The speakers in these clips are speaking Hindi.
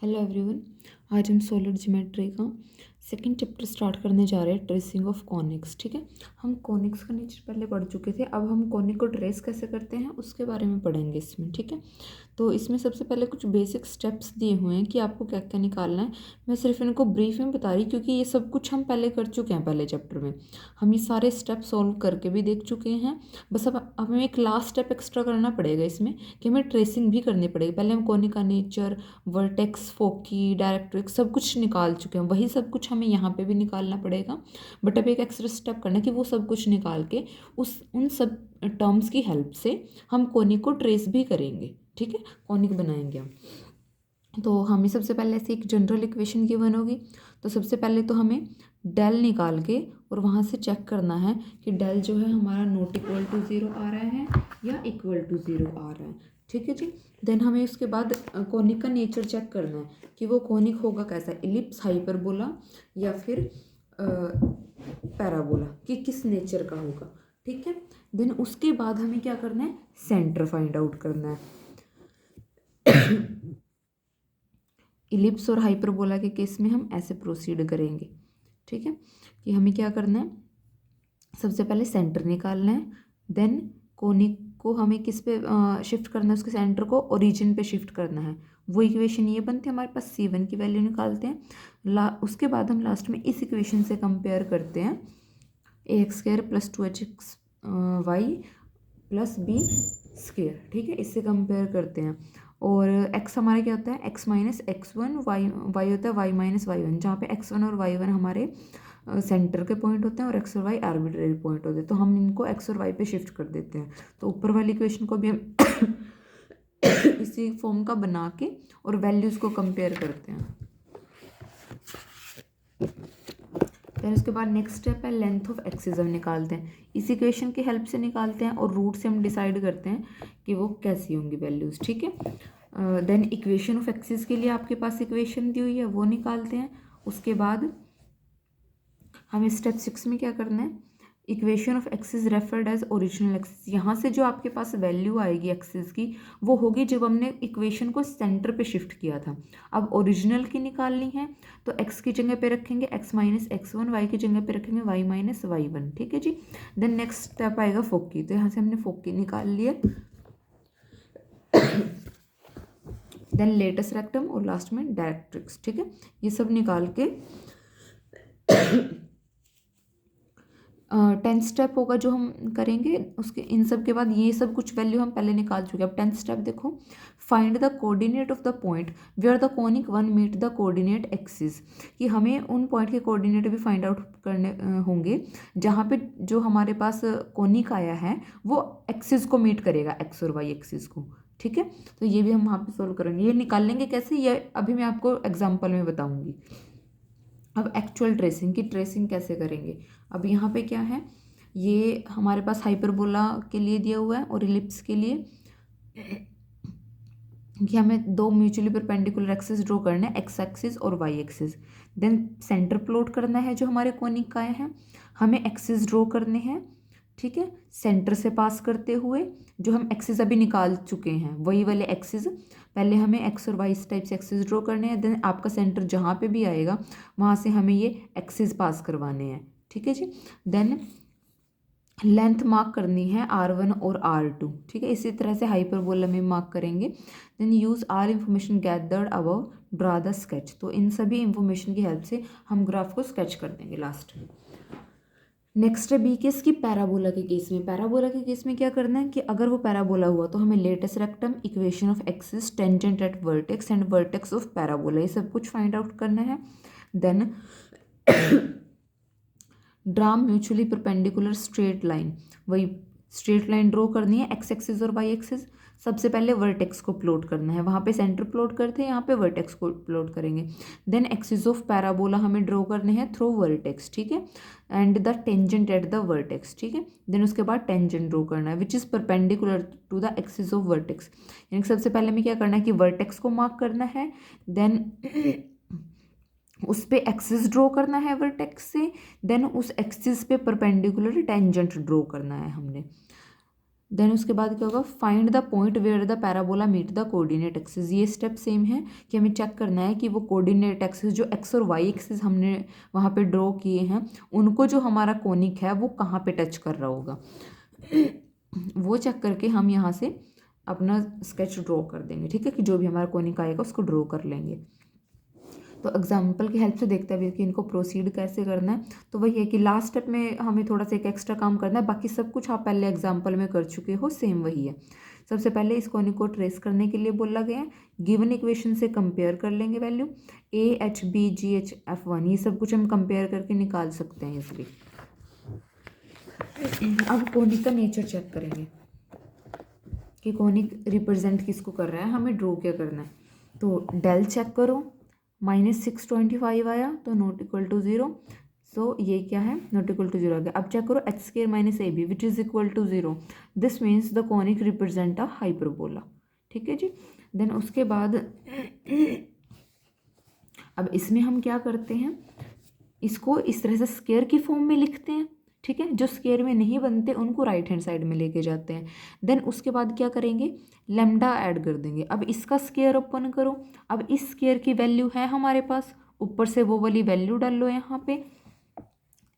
Hello everyone. आज हम सॉलिड ज्योमेट्री का सेकंड चैप्टर स्टार्ट करने जा रहे हैं, ट्रेसिंग ऑफ कॉनिक्स। ठीक है, हम कॉनिक्स का नेचर पहले पढ़ चुके थे। अब हम कॉनिक को ट्रेस कैसे करते हैं उसके बारे में पढ़ेंगे इसमें। ठीक है, तो इसमें सबसे पहले कुछ बेसिक स्टेप्स दिए हुए हैं कि आपको क्या क्या निकालना है। मैं सिर्फ इनको ब्रीफ में बता रही क्योंकि ये सब कुछ हम पहले कर चुके हैं। पहले चैप्टर में हम ये सारे स्टेप सॉल्व करके भी देख चुके हैं। बस अब हमें एक लास्ट स्टेप एक्स्ट्रा करना पड़ेगा इसमें कि हमें ट्रेसिंग भी करनी पड़ेगी। पहले हम कॉनिक का नेचर, वर्टेक्स, फोकी, डायरेक्ट्रिक्स सब कुछ निकाल चुके हैं। वही सब कुछ हमें यहाँ पे भी निकालना पड़ेगा। बट अब एक एक्स्ट्रा स्टेप करना है कि वो सब कुछ निकाल के उन सब टर्म्स की हेल्प से हम कॉनिक को ट्रेस भी करेंगे। ठीक है, कॉनिक बनाएंगे हम। तो हमें सबसे पहले ऐसे एक जनरल इक्वेशन गिवन होगी। तो सबसे पहले तो हमें डेल निकाल के और वहाँ से चेक करना है कि डेल जो है हमारा नॉट इक्वल टू ज़ीरो आ रहा है या इक्वल टू ज़ीरो आ रहा है। ठीक है जी। देन हमें उसके बाद कॉनिक का नेचर चेक करना है कि वो कॉनिक होगा कैसा, इलिप्स, हाइपरबोला या फिर पैराबोला, कि किस नेचर का होगा। ठीक है, देन उसके बाद हमें क्या करना है, सेंटर फाइंड आउट करना है। इलिप्स और हाइपरबोला के केस में हम ऐसे प्रोसीड करेंगे। ठीक है, कि हमें क्या करना है, सबसे पहले सेंटर निकालना है। देन कोनिक को हमें किस पे शिफ्ट करना है, उसके सेंटर को ओरिजिन पे शिफ्ट करना है। वो इक्वेशन ये बनती है हमारे पास, C1 की वैल्यू निकालते हैं। उसके बाद हम लास्ट में इस इक्वेशन से कंपेयर करते हैं, ax² + 2hx y + b square. ठीक है, इससे कंपेयर करते हैं। और x हमारा क्या होता है, x - x1, y होता है y - y1, जहाँ पे x1 और y1 हमारे सेंटर के पॉइंट होते हैं और x और y आर्बिट्रेरी पॉइंट होते हैं। तो हम इनको x और y पे शिफ्ट कर देते हैं। तो ऊपर वाली इक्वेशन को भी हम इसी फॉर्म का बना के और वैल्यूज़ को कंपेयर करते हैं। फिर उसके बाद नेक्स्ट स्टेप है लेंथ ऑफ एक्सिस हम निकालते हैं। इस इक्वेशन की हेल्प से निकालते हैं और रूट से हम डिसाइड करते हैं कि वो कैसी होंगी वैल्यूज़। ठीक है, देन इक्वेशन ऑफ एक्सिस के लिए आपके पास इक्वेशन दी हुई है, वो निकालते हैं। उसके बाद हमें स्टेप 6 में क्या करना है, equation of axis referred as original axis. यहाँ से जो आपके पास वैल्यू आएगी एक्सिस की, वो होगी जब हमने इक्वेशन को सेंटर पे शिफ्ट किया था। अब ओरिजिनल की निकालनी है तो x की जगह पे रखेंगे x - x1, y की जगह पे रखेंगे y - y1। ठीक है जी। देन नेक्स्ट स्टेप आएगा फोकी। तो यहाँ से हमने फोकी निकाल लिया। देन लेटेस्ट रेक्टम और लास्ट में डायरेक्ट्रिक्स। ठीक है, ये सब निकाल के 10th स्टेप होगा जो हम करेंगे। उसके इन सब के बाद ये सब कुछ वैल्यू हम पहले निकाल चुके हैं। अब 10th स्टेप देखो, find the coordinate of the point where the conic one meet the coordinate axis. कि हमें उन पॉइंट के कोऑर्डिनेट भी फाइंड आउट करने होंगे जहाँ पे जो हमारे पास कॉनिक आया है वो एक्सिस को मीट करेगा, एक्स और वाई एक्सिस को। ठीक है, तो ये भी हम वहाँ पे सोल्व करेंगे। ये निकालेंगे कैसे, ये अभी मैं आपको एग्जाम्पल में बताऊँगी। अब एक्चुअल ट्रेसिंग की ट्रेसिंग कैसे करेंगे। अब यहाँ पे क्या है, ये हमारे पास हाइपरबोला के लिए दिया हुआ है और इलिप्स के लिए कि हमें दो म्यूचुअली परपेंडिकुलर एक्सिस ड्रॉ करना है, एक्स एक्सिस और y axis. Then centre plot करना है जो हमारे कोनिक का है, हमें एक्सिस ड्रॉ करने हैं। ठीक है, सेंटर से पास करते हुए जो हम एक्सिस अभी निकाल चुके हैं वही वाले एक्सिस, पहले हमें एक्स और वाई इस टाइप से एक्सिस ड्रॉ करने हैं। देन आपका सेंटर जहाँ पे भी आएगा वहाँ से हमें ये एक्सिस पास करवाने हैं। ठीक है जी। देन लेंथ मार्क करनी है R1 और R2। ठीक है, इसी तरह से हाइपरबोला में मार्क करेंगे। Then use our information gathered above, draw the sketch. तो इन सभी इंफॉर्मेशन की हेल्प से हम ग्राफ को स्केच कर देंगे लास्ट में। नेक्स्ट है बी केस की पैराबोला के केस में। पैराबोला के केस में क्या करना है कि अगर वो पैराबोला हुआ तो हमें latus rectum, equation of axis, tangent at vertex and vertex of parabola, ये सब कुछ फाइंड आउट करना है। Then draw mutually perpendicular straight line, वही स्ट्रेट लाइन ड्रॉ करनी है, एक्स एक्सिस और वाई एक्सिस। सबसे पहले वर्टेक्स को प्लॉट करना है, वहाँ पे सेंटर प्लॉट करते हैं, यहाँ पे वर्टेक्स को प्लॉट करेंगे। देन एक्सिस ऑफ पैराबोला हमें ड्रॉ करने हैं थ्रू वर्टेक्स। ठीक है, and the tangent at the vertex. ठीक है, देन उसके बाद टेंजेंट ड्रॉ करना है which is perpendicular to the axis of vertex. यानी सबसे पहले हमें क्या करना है कि वर्टेक्स को मार्क करना है। देन उस पे एक्सिस ड्रॉ करना है वर्टेक्स से। देन उस एक्सिस पे परपेंडिकुलर टेंजेंट ड्रॉ करना है हमने। देन उसके बाद क्या होगा, find the point where the parabola meet the coordinate axis. ये स्टेप सेम है कि हमें चेक करना है कि वो कोऑर्डिनेट एक्सिस जो एक्स और वाई एक्सिस हमने वहाँ पे ड्रॉ किए हैं उनको जो हमारा कोनिक है वो कहाँ पे टच कर रहा होगा वो चेक करके हम यहाँ से अपना स्केच ड्रॉ कर देंगे। ठीक है, कि जो भी हमारा कोनिक आएगा उसको ड्रॉ कर लेंगे। तो एग्जाम्पल की हेल्प से देखते हैं कि इनको प्रोसीड कैसे करना है। तो वही है कि लास्ट स्टेप में हमें थोड़ा सा एक एक्स्ट्रा काम करना है, बाकी सब कुछ आप पहले एग्जाम्पल में कर चुके हो, सेम वही है। सबसे पहले इस कोनिक को ट्रेस करने के लिए बोला गया है, गिवन इक्वेशन से कंपेयर कर लेंगे वैल्यू AHBGHF1, ये सब कुछ हम कंपेयर करके निकाल सकते हैं इसलिए। अब कोनिक का नेचर चेक करेंगे कि कोनिक रिप्रेजेंट किसको कर रहा है, हमें ड्रॉ क्या करना है। तो डेल चेक करो, -625 आया तो नॉट इक्वल टू 0, सो ये क्या है, नॉट इक्वल टू 0 आ गया। अब चेक करो h² - AB which is equal to 0, this means the conic represent a hyperbola. ठीक है जी। देन उसके बाद अब इसमें हम क्या करते हैं, इसको इस तरह से स्क्वायर की फॉर्म में लिखते हैं। ठीक है, जो स्क्वायर में नहीं बनते उनको राइट हैंड साइड में लेके जाते हैं। देन उसके बाद क्या करेंगे, लैम्डा ऐड कर देंगे। अब इसका स्क्वायर ओपन करो, अब इस स्क्वायर की वैल्यू है हमारे पास, ऊपर से वो वाली वैल्यू डाल लो यहाँ पे।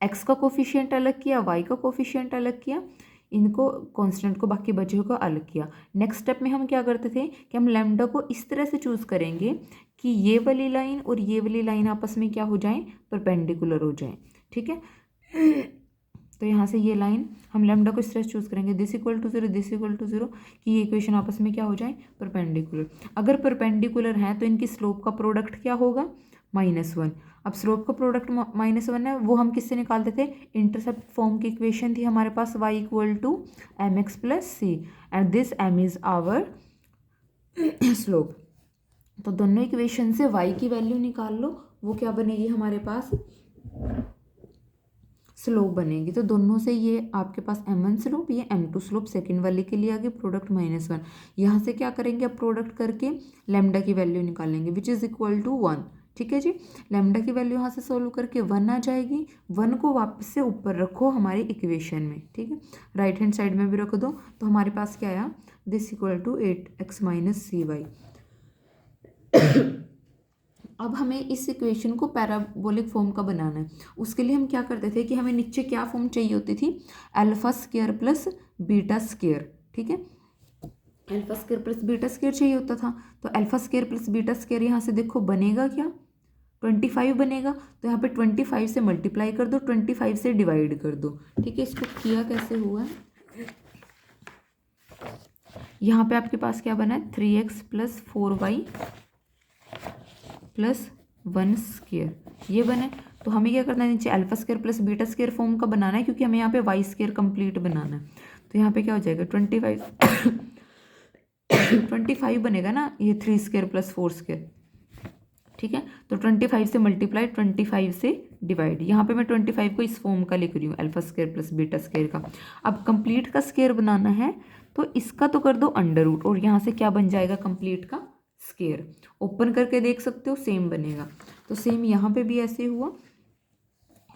एक्स का कोफिशिएंट अलग किया, वाई का कोफिशिएंट अलग किया, इनको कांस्टेंट को बाकी बचे को अलग किया। नेक्स्ट स्टेप में हम क्या करते थे कि हम लैम्डा को इस तरह से चूज़ करेंगे कि ये वाली लाइन और ये वाली लाइन आपस में क्या हो जाए, परपेंडिकुलर हो जाए। ठीक है, तो यहाँ से ये लाइन हम लैम्डा को इस तरह से चूज़ करेंगे, this equal to 0, this equal to 0, कि ये इक्वेशन आपस में क्या हो जाए, परपेंडिकुलर। अगर परपेंडिकुलर है तो इनकी स्लोप का प्रोडक्ट क्या होगा, -1। अब स्लोप का प्रोडक्ट -1 है, वो हम किससे निकालते थे, इंटरसेप्ट फॉर्म की इक्वेशन थी हमारे पास, y equal to mx + c and this m is our slope. तो दोनों इक्वेशन से y की वैल्यू निकाल लो, वो क्या बनेगी हमारे पास, स्लोप बनेगी। तो दोनों से ये आपके पास m1 स्लोप, ये m2 स्लोप सेकंड वाले के लिए आगे प्रोडक्ट -1। यहाँ से क्या करेंगे, अब प्रोडक्ट करके लैम्डा की वैल्यू निकालेंगे विच इज़ इक्वल टू 1। ठीक है जी, लैम्डा की वैल्यू यहाँ से सोल्व करके 1 आ जाएगी। 1 को वापस से ऊपर रखो हमारी इक्वेशन में। ठीक है, राइट हैंड साइड में भी रख दो, तो हमारे पास क्या आया, this equal to 8x - cy। अब हमें इस इक्वेशन को पैराबोलिक फॉर्म का बनाना है। उसके लिए हम क्या करते थे कि हमें नीचे क्या फॉर्म चाहिए होती थी, α² + β²। ठीक है, α² + β² चाहिए होता था। तो α² + β² यहाँ से देखो बनेगा क्या, 25 बनेगा। तो यहाँ पे 25 से मल्टीप्लाई कर दो, 25 से डिवाइड कर दो। ठीक है, इसको किया कैसे हुआ है, यहाँ पे आपके पास क्या बना है, 3x + 4y + 1² ये बने। तो हमें क्या करना है, नीचे α² + β² फॉर्म का बनाना है, क्योंकि हमें यहाँ पे y² कंप्लीट बनाना है। तो यहाँ पे क्या हो जाएगा, 25 बनेगा ना, ये 3² + 4²। ठीक है, तो 25 से मल्टीप्लाई, 25 से डिवाइड। यहाँ पे मैं 25 को इस फॉर्म का लिख रही हूँ, α² + β² का। अब कंप्लीट का स्क्वायर बनाना है, तो इसका तो कर दो अंडर रूट, और यहाँ से क्या बन जाएगा, कंप्लीट का स्क्वायर। ओपन करके देख सकते हो, सेम बनेगा। तो सेम यहाँ पे भी ऐसे हुआ,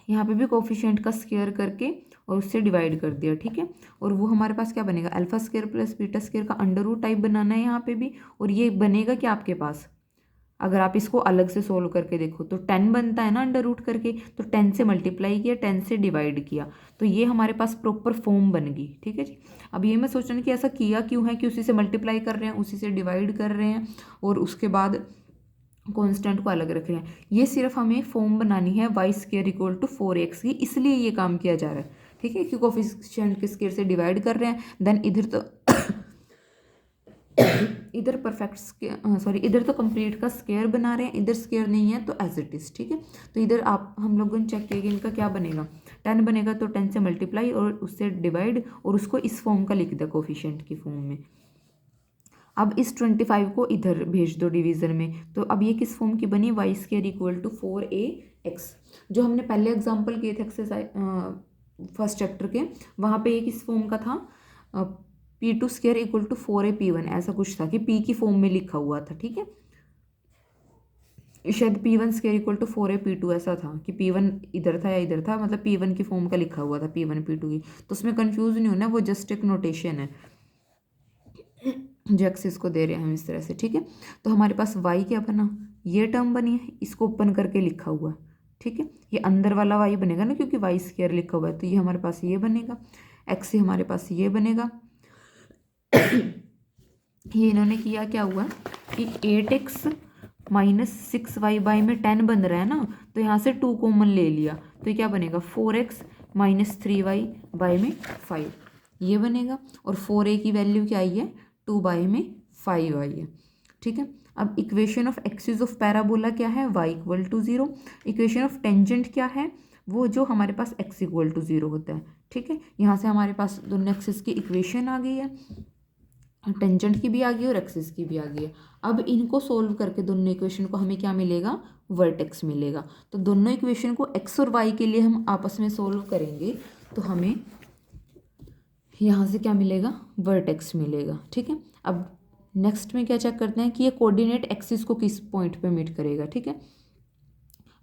यहाँ पे भी कोफिशिएंट का स्क्वायर करके और उससे डिवाइड कर दिया। ठीक है, और वो हमारे पास क्या बनेगा, α² + β² का अंडर रूट टाइप बनाना है यहाँ पे भी। और ये बनेगा क्या आपके पास, अगर आप इसको अलग से सोल्व करके देखो तो 10 बनता है ना अंडर रूट करके, तो 10 से मल्टीप्लाई किया, 10 से डिवाइड किया, तो ये हमारे पास प्रॉपर फॉर्म बन गई। ठीक है जी, अब ये मैं सोच रही हूँ कि ऐसा किया क्यों है, कि उसी से मल्टीप्लाई कर रहे हैं, उसी से डिवाइड कर रहे हैं, और उसके बाद कांस्टेंट को अलग रख रहे हैं। ये सिर्फ हमें फॉर्म बनानी है y² = 4x की, इसलिए ये काम किया जा रहा है। ठीक है, कि कोफिशिएंट के स्क्वायर से डिवाइड कर रहे हैं। देन इधर तो इधर इधर तो कंप्लीट का स्क्वायर बना रहे हैं, इधर स्क्वायर नहीं है तो एज इट इज। ठीक है, तो इधर आप हम लोगों ने चेक किया कि इनका क्या बनेगा, 10 बनेगा, तो 10 से मल्टीप्लाई और उससे डिवाइड, और उसको इस फॉर्म का लिख दिया कोफिशिएंट की फॉर्म में। अब इस 25 को इधर भेज दो डिवीजन में, तो अब ये किस फॉर्म की बनी, y² = 4ax। जो हमने पहले एग्जाम्पल किए थे एक्सरसाइज फर्स्ट चैप्टर के, वहाँ पे ये किस फॉर्म का था, p2² = 4AP1, ऐसा कुछ था कि p की फॉर्म में लिखा हुआ था। ठीक है, शायद p1² = 4AP2 ऐसा था कि p1 इधर था या इधर था, मतलब p1 की फॉर्म का लिखा हुआ था, p1 p2 की। तो उसमें कंफ्यूज नहीं होना, वो जस्ट एक नोटेशन है। जो एक्सिस को दे रहे हैं हम इस तरह से, ठीक है। तो हमारे पास y क्या बना, ये टर्म बनी है, इसको ओपन करके लिखा हुआ है, ठीक है। ये अंदर वाला y बनेगा ना, क्योंकि y स्क्वायर लिखा हुआ है, तो ये हमारे पास ये बनेगा, x से हमारे पास ये बनेगा। ये इन्होंने किया क्या हुआ कि 8x माइनस 6y बाई में 10 बन रहा है ना, तो यहाँ से 2 कॉमन ले लिया, तो ये क्या बनेगा 4x माइनस 3y बाई में 5, ये बनेगा। और 4a की वैल्यू क्या आई है, 2 बाई में 5 आई है, ठीक है। अब equation of axis of parabola क्या है, y equal to 0। Equation of tangent क्या है, वो जो हमारे पास x इक्वल टू 0 होता है, ठीक है। यहाँ से हमारे पास दोनों एक्सिस की इक्वेशन आ गई है, टेंजेंट की भी आ गई है और एक्सिस की भी आ गई है। अब इनको सोल्व करके दोनों इक्वेशन को हमें क्या मिलेगा, वर्टेक्स मिलेगा। तो दोनों इक्वेशन को x और y के लिए हम आपस में सोल्व करेंगे तो हमें यहाँ से क्या मिलेगा, वर्टेक्स मिलेगा, ठीक है। अब नेक्स्ट में क्या चेक करते हैं कि ये कोऑर्डिनेट एक्सिस को किस पॉइंट पे मीट करेगा, ठीक है।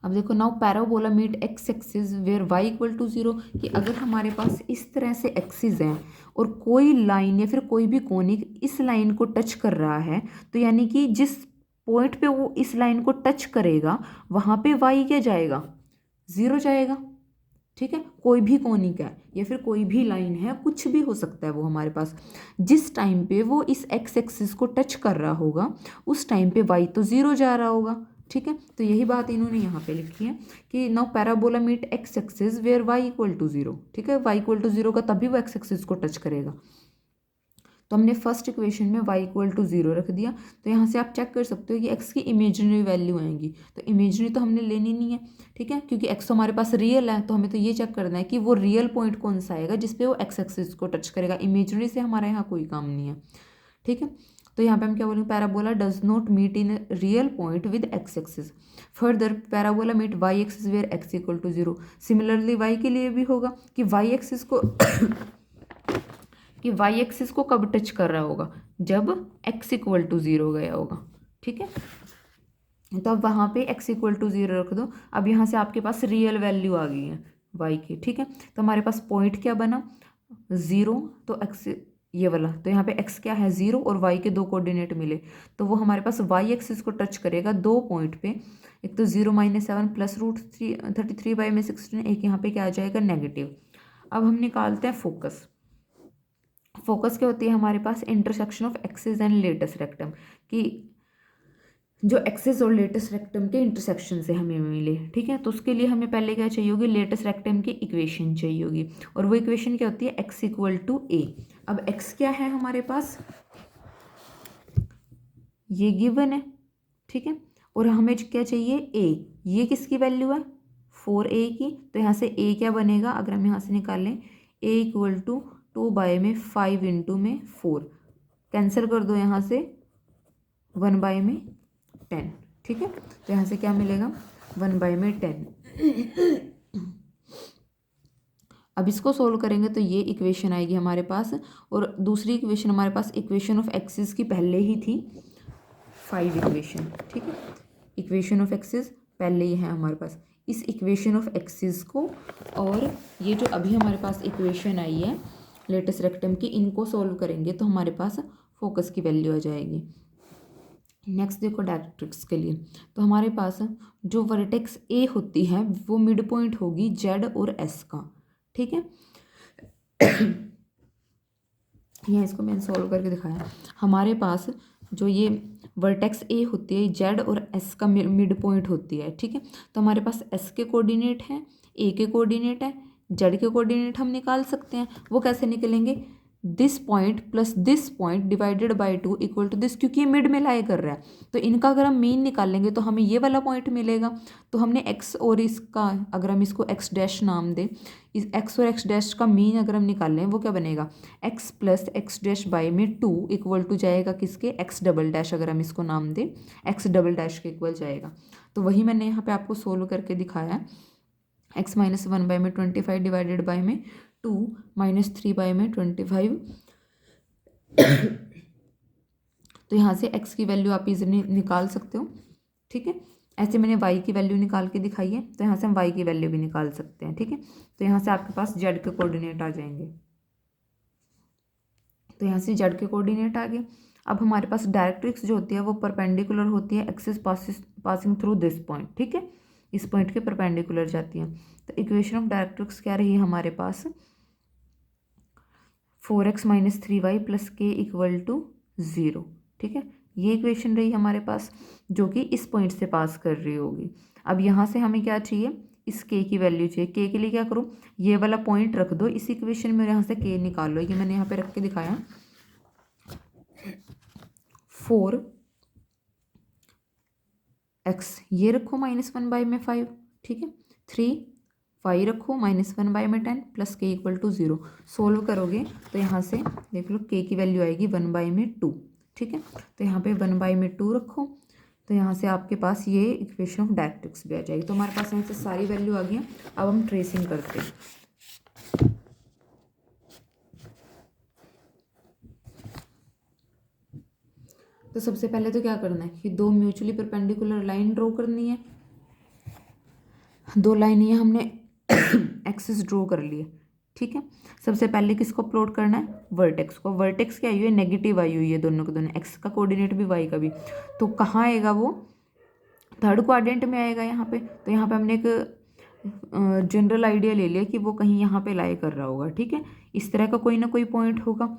अब देखो now parabola meet x axis where y equal to 0, कि अगर हमारे पास इस तरह से एक्सिस हैं और कोई लाइन या फिर कोई भी कोनिक इस लाइन को टच कर रहा है, तो यानी कि जिस पॉइंट पे वो इस लाइन को टच करेगा वहाँ पे y क्या जाएगा, 0 जाएगा, ठीक है। कोई भी कोनिक है या फिर कोई भी लाइन है, कुछ भी हो सकता है वो हमारे पास, जिस टाइम पे वो इस एक्स एक्सिस को टच कर रहा होगा उस टाइम पे y तो 0 जा रहा होगा, ठीक है। तो यही बात इन्होंने यहाँ पे लिखी है कि now parabola meet x axis where y equal to 0, ठीक है। y इक्वल टू 0 का तभी वो एक्स एक्सिस को टच करेगा। तो हमने फर्स्ट इक्वेशन में y इक्वल टू 0 रख दिया, तो यहाँ से आप चेक कर सकते हो कि x की इमेजिनरी वैल्यू आएंगी, तो इमेजिनरी तो हमने लेनी नहीं है, ठीक है, क्योंकि x तो हमारे पास रियल है, तो हमें तो ये चेक करना है कि वो रियल पॉइंट कौन सा आएगा जिसपे वो x एक्सिस को टच करेगा। इमेजिनरी से हमारा यहाँ कोई काम नहीं है, ठीक है। तो यहाँ पे हम क्या बोलेंगे, parabola does not meet in real point with x axis. Further parabola meet y axis where x equal to 0। Similarly y के लिए भी होगा कि वाई एक्सिस को कि वाई एक्सिस को कब टच कर रहा होगा, जब x इक्वल टू 0 गया होगा, ठीक है। तो अब वहाँ पे x इक्वल टू 0 रख दो। अब यहाँ से आपके पास रियल वैल्यू आ गई है y की, ठीक है। तो हमारे पास पॉइंट क्या बना, 0, तो x ये वाला, तो यहाँ पे x क्या है 0 और y के 2 कोऑर्डिनेट मिले, तो वो हमारे पास y एक्सिस को टच करेगा 2 पॉइंट पे, एक तो 0 - 7 प्लस √33 बाई में 16, एक यहाँ पे क्या आ जाएगा नेगेटिव। अब हम निकालते हैं फोकस। फोकस क्या होती है हमारे पास, intersection of axis and latus rectum, कि जो एक्सिस और लेटस रेक्टम के इंटरसेक्शन से हमें मिले, ठीक है। तो उसके लिए हमें पहले क्या चाहिए होगी, लेटस रेक्टम की इक्वेशन चाहिए होगी, और वो इक्वेशन क्या होती है, x इक्वल टू a। अब x क्या है हमारे पास, ये गिवन है, ठीक है, और हमें क्या चाहिए a, ये किसकी वैल्यू है 4a की, तो यहाँ से a क्या बनेगा, अगर हम यहाँ से निकालें a इक्वल टू 2 बाई में 5 इंटू में 4, कैंसिल कर दो यहाँ से 1 बाई में 10, ठीक है। तो यहाँ से क्या मिलेगा 1 बाई में 10। अब इसको सोल्व करेंगे तो ये इक्वेशन आएगी हमारे पास, और दूसरी इक्वेशन हमारे पास इक्वेशन ऑफ एक्सिस की पहले ही थी 5 इक्वेशन, ठीक है। इक्वेशन ऑफ एक्सिस पहले ही है हमारे पास, इस इक्वेशन ऑफ एक्सिस को और ये जो अभी हमारे पास इक्वेशन आई है लेटस रेक्टम की, इनको सोल्व करेंगे तो हमारे पास फोकस की वैल्यू आ जाएगी। नेक्स्ट देखो डायरेक्ट्रिक्स के लिए, तो हमारे पास जो वर्टेक्स ए होती है वो मिड पॉइंट होगी जेड और एस का, ठीक है। यहाँ इसको मैंने सॉल्व करके दिखाया, हमारे पास जो ये वर्टेक्स ए होती है जेड और एस का मिड पॉइंट होती है, ठीक है। तो हमारे पास एस के कोऑर्डिनेट हैं, ए के कोऑर्डिनेट है, जेड के कोऑर्डिनेट हम निकाल सकते हैं। वो कैसे निकलेंगे, this point plus this point divided by 2 equal to this, क्योंकि ये मिड में लाई कर रहा है, तो इनका अगर हम मीन निकाल लेंगे तो हमें ये वाला पॉइंट मिलेगा। तो हमने x और इसका, अगर हम इसको x डैश नाम दें, इस x और x डैश का मीन अगर हम निकाल लें वो क्या बनेगा, x plus x dash by में 2 इक्वल टू जाएगा किसके, x डबल डैश, अगर हम इसको नाम दें x डबल डैश के इक्वल जाएगा। तो वही मैंने यहाँ पे आपको सोल्व करके दिखाया है, x माइनस 1 बाई में 25 डिवाइडेड बाई में 2 माइनस 3 बाई में 25। तो यहाँ से x की वैल्यू आप इजीली निकाल सकते हो, ठीक है। ऐसे मैंने y की वैल्यू निकाल के दिखाई है, तो यहाँ से हम y की वैल्यू भी निकाल सकते हैं, ठीक है। तो यहाँ से आपके पास z के कोऑर्डिनेट आ जाएंगे, तो यहाँ से z के कोऑर्डिनेट आ गए। अब हमारे पास डायरेक्ट्रिक्स जो होती है वो परपेंडिकुलर होती है axis passing through this point, ठीक है, इस पॉइंट के परपेंडिकुलर जाती है। तो इक्वेशन ऑफ डायरेक्ट्रिक्स क्या रही हमारे पास, 4x - 3y + k = 0, ठीक है, ये इक्वेशन रही हमारे पास जो कि इस पॉइंट से पास कर रही होगी। अब यहाँ से हमें क्या चाहिए, इस k की वैल्यू चाहिए। k के लिए क्या करूँ, ये वाला पॉइंट रख दो इस इक्वेशन में, यहाँ से k निकाल लो। ये मैंने यहाँ पे रख के दिखाया, 4x ये रखो -1 में 5, ठीक है, 3y रखो -1 में 10 + k = 0। सोल्व करोगे तो यहाँ से देख लो k की वैल्यू आएगी 1 में 2, ठीक है, तो यहाँ पे 1 में 2 रखो, तो यहाँ से आपके पास ये इक्वेशन ऑफ डायरेक्ट्रिक्स भी आ जाएगी। तो हमारे पास यहाँ से सारी वैल्यू आ गई हैं। अब हम ट्रेसिंग करते हैं। तो सबसे पहले तो क्या करना है कि दो म्यूचुअली परपेंडिकुलर लाइन ड्रॉ करनी है। दो लाइन ये हमने एक्सिस ड्रॉ कर लिए, ठीक है। सबसे पहले किसको प्लॉट करना है, वर्टेक्स को। वर्टेक्स क्या आई हुई है, नेगेटिव आई हुई है, दोनों के दोनों, एक्स का कोऑर्डिनेट भी वाई का भी। तो कहाँ आएगा वो, थर्ड क्वाड्रेंट में आएगा यहाँ पे। तो यहाँ पे हमने एक जनरल आइडिया ले लिया कि वो कहीं यहाँ पे लाई कर रहा होगा, ठीक है, इस तरह का कोई ना कोई पॉइंट होगा।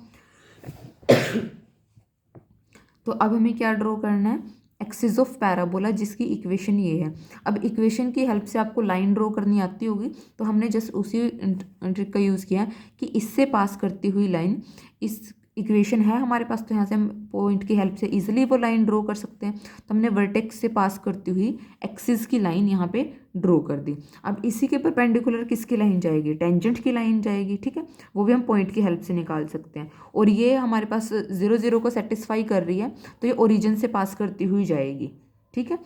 तो अब हमें क्या ड्रॉ करना है, एक्सिस ऑफ पैराबोला, जिसकी इक्वेशन ये है। अब इक्वेशन की हेल्प से आपको लाइन ड्रॉ करनी आती होगी, तो हमने जस्ट उसी ट्रिक का यूज़ किया कि इससे पास करती हुई लाइन, इस इक्वेशन है हमारे पास, तो यहाँ से हम पॉइंट की हेल्प से इजीली वो लाइन ड्रॉ कर सकते हैं। तो हमने वर्टेक्स से पास करती हुई एक्सिस की लाइन यहाँ पे ड्रॉ कर दी। अब इसी के परपेंडिकुलर किसकी लाइन जाएगी, टेंजेंट की लाइन जाएगी, ठीक है, वो भी हम पॉइंट की हेल्प से निकाल सकते हैं। और ये हमारे पास 0 0 को सेटिस्फाई कर रही है, तो ये ओरिजिन से पास करती हुई जाएगी, ठीक है।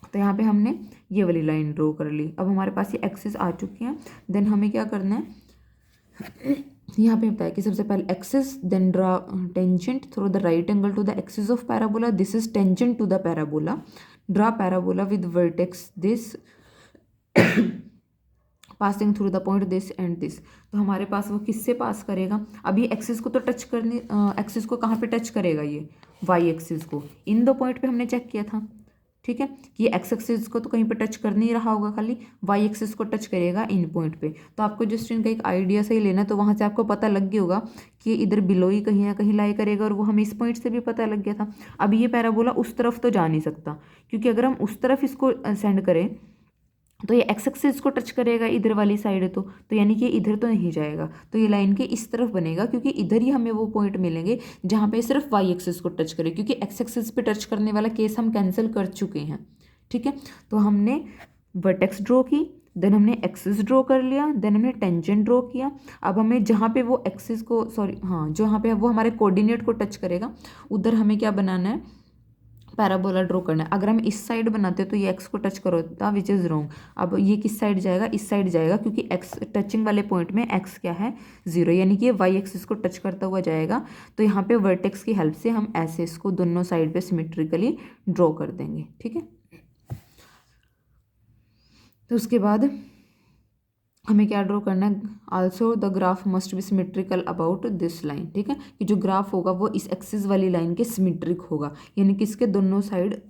तो यहाँ पे हमने ये वाली लाइन ड्रॉ कर ली। अब हमारे पास ये एक्सिस आ चुकी हैं। देन हमें क्या करना है, यहाँ पे बताया कि सबसे पहले axis, then draw tangent through the right angle to the axis of parabola, this is tangent to the parabola, draw parabola with vertex this passing through the point this and this. तो हमारे पास वो किससे पास करेगा, अभी एक्सिस को तो टच करने, एक्सिस को कहाँ पे टच करेगा, ये वाई एक्सिस को। इन दो पॉइंट पे हमने चेक किया था, ठीक है, कि ये एक्स एक्सिस को तो कहीं पे टच कर नहीं रहा होगा, खाली वाई एक्सिस को टच करेगा इन पॉइंट पे। तो आपको जस्ट इनका एक आइडिया सही लेना है, तो वहाँ से आपको पता लग गया होगा कि इधर बिलो ही कहीं ना कहीं लाई करेगा, और वो हमें इस पॉइंट से भी पता लग गया था। अब ये पैराबोला उस तरफ तो जा नहीं सकता, क्योंकि अगर हम उस तरफ इसको सेंड करें तो ये एक्स एक्सिस को टच करेगा इधर वाली साइड, तो यानी कि इधर तो नहीं जाएगा, तो ये लाइन के इस तरफ बनेगा, क्योंकि इधर ही हमें वो पॉइंट मिलेंगे जहाँ पे सिर्फ वाई एक्सिस को टच करे, क्योंकि एक्स एक्सिस पे टच करने वाला केस हम कैंसिल कर चुके हैं, ठीक है। तो हमने वर्टेक्स ड्रॉ की, देन हमने एक्सिस ड्रॉ कर लिया, देन हमने टेंजेंट ड्रॉ किया। अब हमें जहाँ पे वो एक्सिस को, सॉरी हाँ, जहाँ पे वो हमारे कोऑर्डिनेट को टच करेगा उधर हमें क्या बनाना है, पैराबोला ड्रॉ करना है। अगर हम इस साइड बनाते तो ये एक्स को टच करोता, विच इज़ रॉन्ग। अब ये किस साइड जाएगा, इस साइड जाएगा, क्योंकि एक्स टचिंग वाले पॉइंट में एक्स क्या है, 0, यानी कि ये वाई एक्सिस को टच करता हुआ जाएगा। तो यहाँ पे वर्टेक्स की हेल्प से हम ऐसे इसको दोनों साइड पे सिमेट्रिकली ड्रॉ कर देंगे, ठीक है। तो उसके बाद हमें क्या ड्रॉ करना है, also the graph must be symmetrical about this line, ठीक है, कि जो ग्राफ होगा वो इस एक्सिस वाली लाइन के सिमेट्रिक होगा, यानी कि इसके दोनों साइड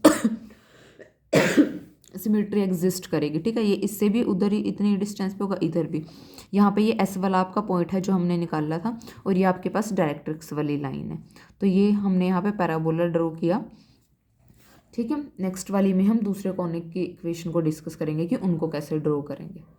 सिमेट्री एग्जिस्ट करेगी, ठीक है। ये इससे भी उधर ही इतनी डिस्टेंस पे होगा, इधर भी। यहाँ पे ये एस वाला आपका पॉइंट है जो हमने निकाला था, और ये आपके पास डायरेक्ट्रिक्स वाली लाइन है। तो ये हमने यहाँ पे पैराबोला ड्रॉ किया, ठीक है। नेक्स्ट वाली में हम दूसरे कॉनिक की इक्वेशन को डिस्कस करेंगे कि उनको कैसे ड्रॉ करेंगे।